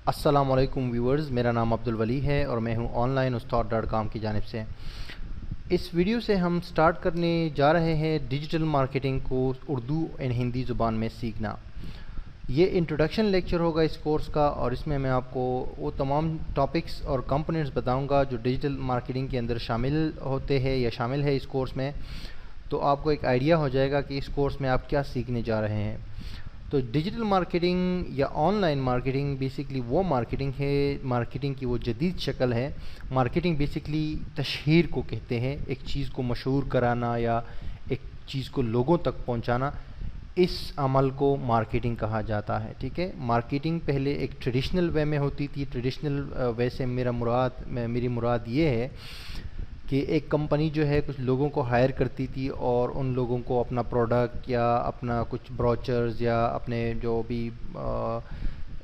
السلام علیکم ویورز، میرا نام عبدالولی ہے اور میں ہوں آن لائن استاد .com کی جانب سے۔ اس ویڈیو سے ہم سٹارٹ کرنے جا رہے ہیں ڈیجیٹل مارکیٹنگ کو اردو اور ہندی زبان میں سیکھنا۔ یہ انٹروڈکشن لیکچر ہوگا اس کورس کا، اور اس میں آپ کو وہ تمام ٹاپکس اور کمپوننٹس بتاؤں گا جو ڈیجیٹل مارکیٹنگ کے اندر شامل ہوتے ہیں یا شامل ہے اس کورس میں، تو آپ کو ایک آئیڈیا ہو جائے گا کہ اس کورس میں آپ کیا سیکھنے جا رہے ہیں۔ تو ڈیجیٹل مارکیٹنگ یا آن لائن مارکیٹنگ بیسکلی وہ مارکیٹنگ ہے، مارکیٹنگ کی وہ جدید شکل ہے۔ مارکیٹنگ بیسکلی تشہیر کو کہتے ہیں، ایک چیز کو مشہور کرانا یا ایک چیز کو لوگوں تک پہنچانا، اس عمل کو مارکیٹنگ کہا جاتا ہے۔ ٹھیک ہے، مارکیٹنگ پہلے ایک ٹریڈیشنل وے میں ہوتی تھی۔ ٹریڈیشنل وے سے میری مراد یہ ہے کہ ایک کمپنی جو ہے کچھ لوگوں کو ہائر کرتی تھی اور ان لوگوں کو اپنا پروڈکٹ یا اپنا کچھ بروچرز یا اپنے جو بھی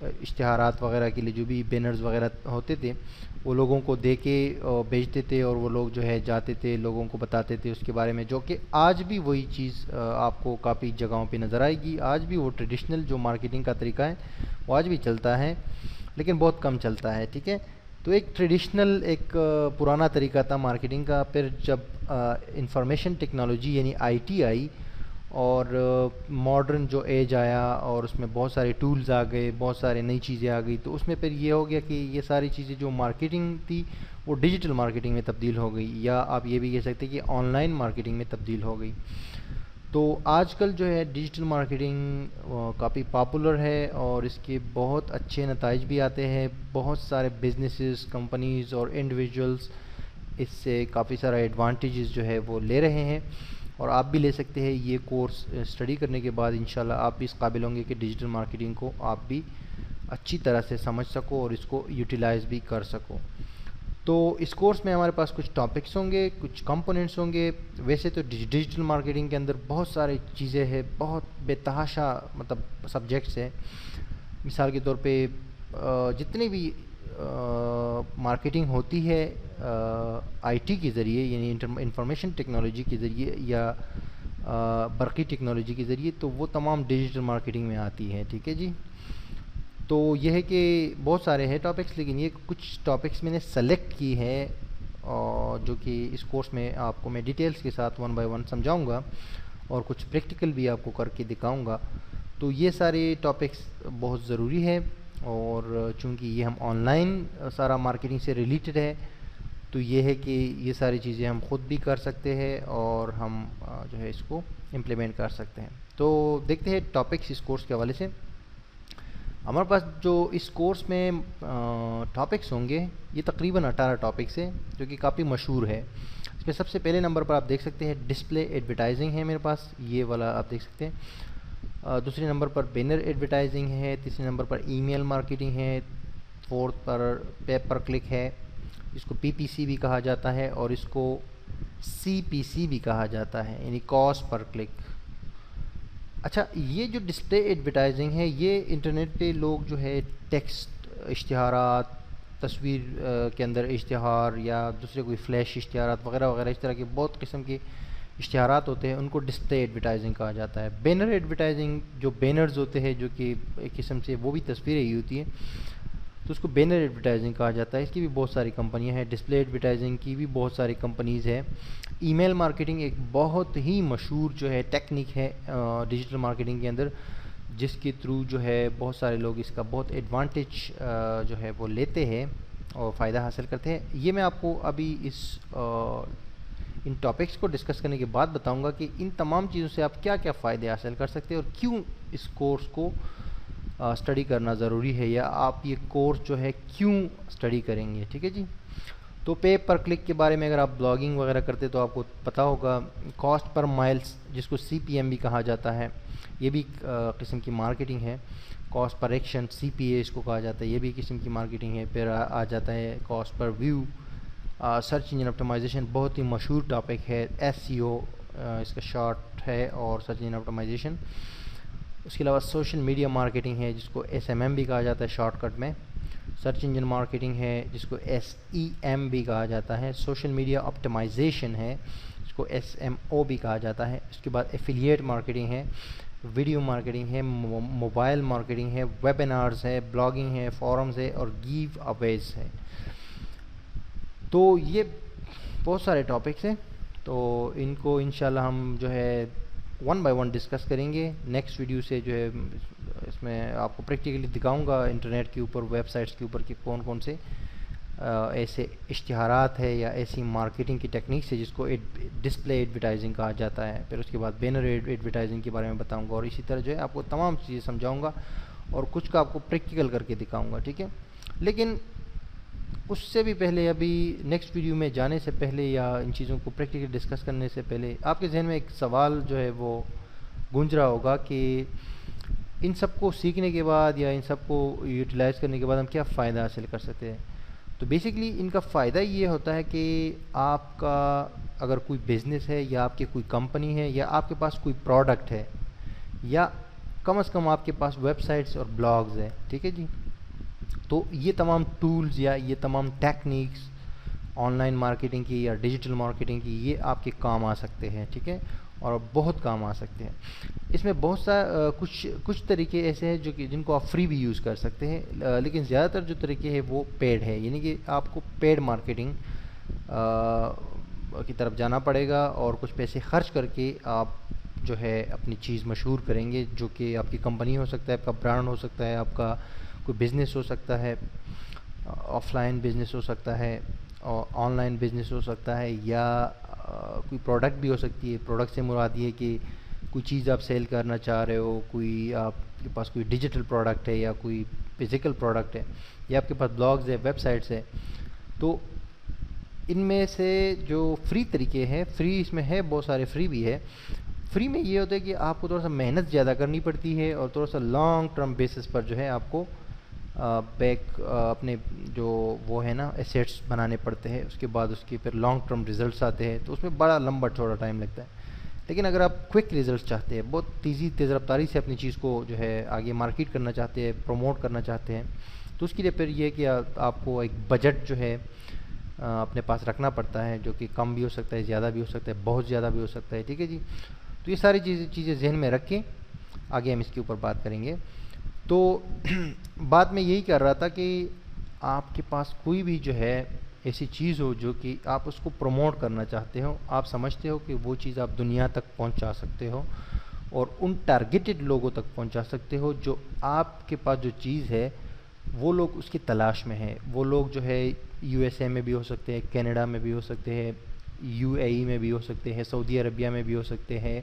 اشتہارات وغیرہ کے لیے جو بھی بینرز وغیرہ ہوتے تھے وہ لوگوں کو دے کے بیچتے تھے، اور وہ لوگ جو ہے جاتے تھے لوگوں کو بتاتے تھے اس کے بارے میں، جو کہ آج بھی وہی چیز آپ کو کافی جگہوں پہ نظر آئے گی۔ آج بھی وہ ٹریڈیشنل جو مارکیٹنگ کا طریقہ ہے وہ آج بھی چلتا ہے، لیکن بہت کم چلتا ہے۔ ٹھیک ہے، تو ایک ٹریڈیشنل ایک پرانا طریقہ تھا مارکیٹنگ کا۔ پھر جب انفارمیشن ٹیکنالوجی یعنی آئی ٹی آئی اور ماڈرن جو ایج آیا اور اس میں بہت سارے ٹولز آ گئے، بہت سارے نئی چیزیں آ گئی، تو اس میں پھر یہ ہو گیا کہ یہ ساری چیزیں جو مارکیٹنگ تھی وہ ڈیجیٹل مارکیٹنگ میں تبدیل ہو گئی، یا آپ یہ بھی کہہ سکتے ہیں کہ آن لائن مارکیٹنگ میں تبدیل ہو گئی۔ تو آج کل جو ہے ڈیجیٹل مارکیٹنگ کافی پاپولر ہے اور اس کے بہت اچھے نتائج بھی آتے ہیں۔ بہت سارے بزنسز، کمپنیز اور انڈیویجولز اس سے کافی سارا ایڈوانٹیجز جو ہے وہ لے رہے ہیں، اور آپ بھی لے سکتے ہیں۔ یہ کورس اسٹڈی کرنے کے بعد انشاءاللہ آپ بھی اس قابل ہوں گے کہ ڈیجیٹل مارکیٹنگ کو آپ بھی اچھی طرح سے سمجھ سکو اور اس کو یوٹیلائز بھی کر سکو۔ تو اس کورس میں ہمارے پاس کچھ ٹاپکس ہوں گے، کچھ کمپوننٹس ہوں گے۔ ویسے تو ڈیجیٹل مارکیٹنگ کے اندر بہت ساری چیزیں ہیں، بہت بے تحاشا سبجیکٹس ہیں۔ مثال کے طور پہ جتنی بھی مارکیٹنگ ہوتی ہے آئی ٹی کے ذریعے، یعنی انفارمیشن ٹیکنالوجی کے ذریعے یا برقی ٹیکنالوجی کے ذریعے، تو وہ تمام ڈیجیٹل مارکیٹنگ میں آتی ہے۔ ٹھیک ہے جی، تو یہ ہے کہ بہت سارے ہیں ٹاپکس، لیکن یہ کچھ ٹاپکس میں نے سلیکٹ کی ہے جو کہ اس کورس میں آپ کو میں ڈیٹیلز کے ساتھ 1 بائی 1 سمجھاؤں گا، اور کچھ پریکٹیکل بھی آپ کو کر کے دکھاؤں گا۔ تو یہ سارے ٹاپکس بہت ضروری ہے، اور چونکہ یہ ہم آن لائن سارا مارکیٹنگ سے ریلیٹڈ ہے، تو یہ ہے کہ یہ ساری چیزیں ہم خود بھی کر سکتے ہیں اور ہم جو ہے اس کو امپلیمنٹ کر سکتے ہیں۔ تو دیکھتے ہیں ٹاپکس اس کورس کے حوالے سے۔ ہمارے پاس جو اس کورس میں ٹاپکس ہوں گے یہ تقریباً 18 ٹاپکس ہیں، جو کہ کافی مشہور ہے۔ اس میں سب سے پہلے نمبر پر آپ دیکھ سکتے ہیں ڈسپلے ایڈورٹائزنگ ہے میرے پاس، یہ والا آپ دیکھ سکتے ہیں۔ دوسرے نمبر پر بینر ایڈورٹائزنگ ہے، تیسرے نمبر پر ای میل مارکیٹنگ ہے، فورتھ پر پے پر کلک ہے، اس کو پی پی سی بھی کہا جاتا ہے، اور اس کو سی پی سی بھی کہا جاتا ہے، یعنی کاسٹ پر کلک۔ اچھا، یہ جو ڈسپلے ایڈورٹائزنگ ہے یہ انٹرنیٹ پہ لوگ جو ہے ٹیکسٹ اشتہارات، تصویر کے اندر اشتہار یا دوسرے کوئی فلیش اشتہارات وغیرہ وغیرہ، اس طرح کے بہت قسم کے اشتہارات ہوتے ہیں، ان کو ڈسپلے ایڈورٹائزنگ کہا جاتا ہے۔ بینر ایڈورٹائزنگ جو بینرز ہوتے ہیں جو کہ ایک قسم سے وہ بھی تصویریں ہی ہوتی ہیں، تو اس کو بینر ایڈورٹائزنگ کہا جاتا ہے۔ اس کی بھی بہت ساری کمپنیاں ہیں، ڈسپلے ایڈورٹائزنگ کی بھی بہت ساری کمپنیز ہیں۔ ای میل مارکیٹنگ ایک بہت ہی مشہور جو ہے ٹیکنیک ہے ڈیجیٹل مارکیٹنگ کے اندر، جس کے تھرو جو ہے بہت سارے لوگ اس کا بہت ایڈوانٹیج جو ہے وہ لیتے ہیں اور فائدہ حاصل کرتے ہیں۔ یہ میں آپ کو ابھی ان ٹاپکس کو ڈسکس کرنے کے بعد بتاؤں گا کہ ان تمام چیزوں سے آپ کیا کیا فائدے حاصل کر سکتے ہیں اور کیوں اس کورس کو اسٹڈی کرنا ضروری ہے، یا آپ یہ کورس جو ہے کیوں اسٹڈی کریں گے۔ ٹھیک ہے جی، تو پے پر کلک کے بارے میں اگر آپ بلاگنگ وغیرہ کرتے تو آپ کو پتہ ہوگا۔ کاسٹ پر مائلز جس کو سی پی ایم بھی کہا جاتا ہے، یہ بھی قسم کی مارکیٹنگ ہے۔ کاسٹ پر ایکشن، سی پی اے اس کو کہا جاتا ہے، یہ بھی قسم کی مارکیٹنگ ہے۔ پھر آ جاتا ہے cost per view. Search engine optimization بہت ہی مشہور ٹاپک ہے، ایس سی او اس کا شارٹ ہے، اور سرچ انجن آپٹیمائزیشن۔ اس کے علاوہ سوشل میڈیا مارکیٹنگ ہے جس کو ایس ایم ایم بھی کہا جاتا ہے شارٹ کٹ میں۔ سرچ انجن مارکیٹنگ ہے جس کو ایس ای ایم بھی کہا جاتا ہے۔ سوشل میڈیا آپٹیمائزیشن ہے جس کو ایس ایم او بھی کہا جاتا ہے۔ اس کے بعد ایفیلیٹ مارکیٹنگ ہے، ویڈیو مارکیٹنگ ہے، موبائل مارکیٹنگ ہے، ویبینارز ہے، بلاگنگ ہے، فورمز ہے، اور گیو اویز ہے۔ تو یہ بہت سارے ٹاپکس ہیں، تو ان کو انشاءاللہ ہم جو ہے ون بائی ون ڈسکس کریں گے نیکسٹ ویڈیو سے۔ جو ہے اس میں آپ کو پریکٹیکلی دکھاؤں گا انٹرنیٹ کے اوپر، ویب سائٹس کے اوپر کہ کون کون سے ایسے اشتہارات ہے یا ایسی مارکیٹنگ کی ٹیکنیکس ہے جس کو ڈسپلے ایڈورٹائزنگ کہا جاتا ہے۔ پھر اس کے بعد بینر ایڈورٹائزنگ کے بارے میں بتاؤں گا، اور اسی طرح جو ہے آپ کو تمام چیزیں سمجھاؤں گا، اور کچھ کا آپ کو پریکٹیکل کر کے دکھاؤں گا، ٹھیک ہے۔ لیکن اس سے بھی پہلے، ابھی نیکسٹ ویڈیو میں جانے سے پہلے یا ان چیزوں کو پریکٹیکلی ڈسکس کرنے سے پہلے، آپ کے ذہن میں ایک سوال جو ہے وہ گونج رہا ہوگا کہ ان سب کو سیکھنے کے بعد یا ان سب کو یوٹیلائز کرنے کے بعد ہم کیا فائدہ حاصل کر سکتے ہیں۔ تو بیسیکلی ان کا فائدہ یہ ہوتا ہے کہ آپ کا اگر کوئی بزنس ہے یا آپ کی کوئی کمپنی ہے یا آپ کے پاس کوئی پروڈکٹ ہے، یا کم از کم آپ کے پاس ویب سائٹس اور بلاگز ہے، ٹھیک ہے جی، تو یہ تمام ٹولز یا یہ تمام ٹیکنیکس آن لائن مارکیٹنگ کی یا ڈیجیٹل مارکیٹنگ کی، یہ آپ کے کام آ سکتے ہیں، ٹھیک ہے، اور بہت کام آ سکتے ہیں۔ اس میں بہت سا کچھ طریقے ایسے ہیں جو کہ جن کو آپ فری بھی یوز کر سکتے ہیں، لیکن زیادہ تر جو طریقے ہیں وہ پیڈ ہے، یعنی کہ آپ کو پیڈ مارکیٹنگ کی طرف جانا پڑے گا، اور کچھ پیسے خرچ کر کے آپ جو ہے اپنی چیز مشہور کریں گے، جو کہ آپ کی کمپنی ہو سکتا ہے، آپ کا برانڈ ہو سکتا ہے، آپ کا کوئی بزنس ہو سکتا ہے، آف لائن بزنس ہو سکتا ہے، اور آن لائن بزنس ہو سکتا ہے، یا کوئی پروڈکٹ بھی ہو سکتی ہے۔ پروڈکٹ سے مراد یہ کہ کوئی چیز آپ سیل کرنا چاہ رہے ہو، کوئی آپ کے پاس کوئی ڈیجیٹل پروڈکٹ ہے یا کوئی فزیکل پروڈکٹ ہے، یا آپ کے پاس بلاگز ہے، ویب سائٹس ہے۔ تو ان میں سے جو فری طریقے ہیں، فری اس میں ہے، بہت سارے فری بھی ہے۔ فری میں یہ ہوتا ہے کہ آپ کو تھوڑا سا محنت زیادہ کرنی پڑتی ہے، اور تھوڑا سا لانگ ٹرم بیسس پر جو ہے آپ کو اپنے جو وہ ہے نا ایسیٹس بنانے پڑتے ہیں، اس کے بعد اس کے پھر لانگ ٹرم ریزلٹس آتے ہیں، تو اس میں بڑا لمبا چوڑا ٹائم لگتا ہے۔ لیکن اگر آپ کوئک ریزلٹس چاہتے ہیں، بہت تیز رفتاری سے اپنی چیز کو جو ہے آگے مارکیٹ کرنا چاہتے ہیں، پروموٹ کرنا چاہتے ہیں، تو اس کے لیے پھر یہ کہ آپ کو ایک بجٹ جو ہے اپنے پاس رکھنا پڑتا ہے، جو کہ کم بھی ہو سکتا ہے، زیادہ بھی ہو سکتا ہے، بہت زیادہ بھی ہو سکتا ہے، ٹھیک ہے جی۔ تو یہ ساری چیزیں ذہن میں رکھ کے آگے ہم اس کے اوپر بات کریں گے۔ تو بات میں یہی کر رہا تھا کہ آپ کے پاس کوئی بھی جو ہے ایسی چیز ہو جو کہ آپ اس کو پروموٹ کرنا چاہتے ہو، آپ سمجھتے ہو کہ وہ چیز آپ دنیا تک پہنچا سکتے ہو، اور ان ٹارگیٹڈ لوگوں تک پہنچا سکتے ہو جو آپ کے پاس جو چیز ہے وہ لوگ اس کی تلاش میں ہیں۔ وہ لوگ جو ہے یو ایس اے میں بھی ہو سکتے ہیں، کینیڈا میں بھی ہو سکتے ہیں، یو اے ای میں بھی ہو سکتے ہیں، سعودی عربیہ میں بھی ہو سکتے ہیں،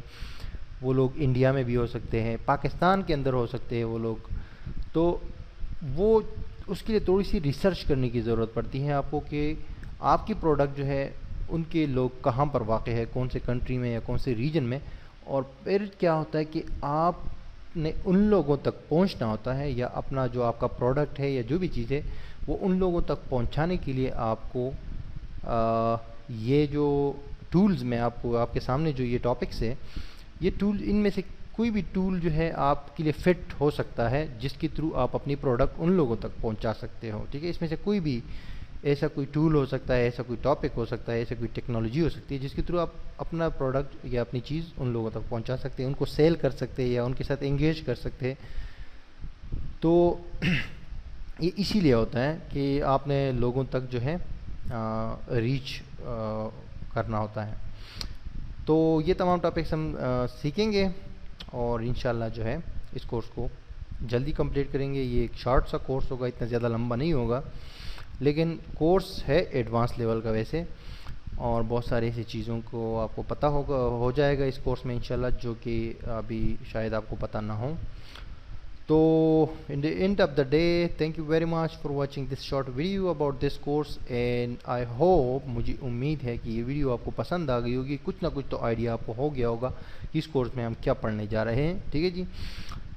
وہ لوگ انڈیا میں بھی ہو سکتے ہیں، پاکستان کے اندر ہو سکتے ہیں وہ لوگ۔ تو وہ اس کے لیے تھوڑی سی ریسرچ کرنے کی ضرورت پڑتی ہے آپ کو، کہ آپ کی پروڈکٹ جو ہے ان کے لوگ کہاں پر واقع ہے، کون سے کنٹری میں یا کون سے ریجن میں، اور پھر کیا ہوتا ہے کہ آپ نے ان لوگوں تک پہنچنا ہوتا ہے، یا اپنا جو آپ کا پروڈکٹ ہے یا جو بھی چیز ہے وہ ان لوگوں تک پہنچانے کے لیے آپ کو یہ جو ٹولز میں آپ کے سامنے جو یہ ٹاپکس ہے، یہ ٹول ان میں سے کوئی بھی ٹول جو ہے آپ کے لیے فٹ ہو سکتا ہے، جس کے تھرو آپ اپنی پروڈکٹ ان لوگوں تک پہنچا سکتے ہو، ٹھیک ہے۔ اس میں سے کوئی بھی ایسا کوئی ٹول ہو سکتا ہے، ایسا کوئی ٹاپک ہو سکتا ہے، ایسا کوئی ٹیکنالوجی ہو سکتی ہے جس کے تھرو آپ اپنا پروڈکٹ یا اپنی چیز ان لوگوں تک پہنچا سکتے ہیں، ان کو سیل کر سکتے ہیں یا ان کے ساتھ انگیج کر سکتے ہیں۔ تو یہ اسی لیے ہوتا ہے کہ آپ نے لوگوں تک جو ہے ریچ کرنا ہوتا ہے۔ تو یہ تمام ٹاپکس ہم سیکھیں گے، اور انشاءاللہ جو ہے اس کورس کو جلدی کمپلیٹ کریں گے۔ یہ ایک شارٹ سا کورس ہوگا، اتنا زیادہ لمبا نہیں ہوگا، لیکن کورس ہے ایڈوانس لیول کا ویسے، اور بہت ساری ایسی چیزوں کو آپ کو پتہ ہو جائے گا اس کورس میں انشاءاللہ، جو کہ ابھی شاید آپ کو پتہ نہ ہو۔ تو in the end of the day, thank you very much for watching this short video about this course, and I hope، مجھے امید ہے کہ یہ ویڈیو آپ کو پسند آ گئی ہوگی، کچھ نہ کچھ تو آئیڈیا آپ کو ہو گیا ہوگا کہ اس کورس میں ہم کیا پڑھنے جا رہے ہیں، ٹھیک ہے جی۔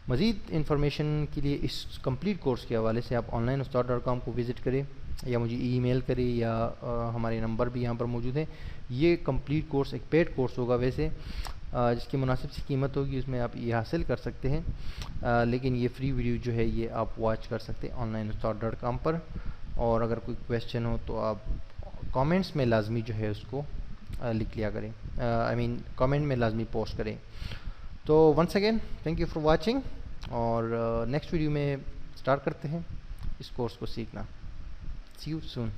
مزید انفارمیشن کے لیے اس کمپلیٹ کورس کے حوالے سے آپ onlineustad.com کو وزٹ کریں، یا مجھے ای میل کریں، یا ہمارے نمبر بھی یہاں پر موجود ہیں۔ یہ کمپلیٹ کورس ایک پیڈ کورس ہوگا ویسے، جس کی مناسب سی قیمت ہوگی، اس میں آپ یہ حاصل کر سکتے ہیں، لیکن یہ فری ویڈیو جو ہے یہ آپ واچ کر سکتے ہیں onlineustad.com پر۔ اور اگر کوئی کویسچن ہو تو آپ کامنٹس میں لازمی جو ہے اس کو لکھ لیا کریں، کامنٹ میں لازمی پوسٹ کریں۔ تو once again thank you for watching, اور نیکسٹ ویڈیو میں اسٹارٹ کرتے ہیں اس کورس کو سیکھنا. See you soan.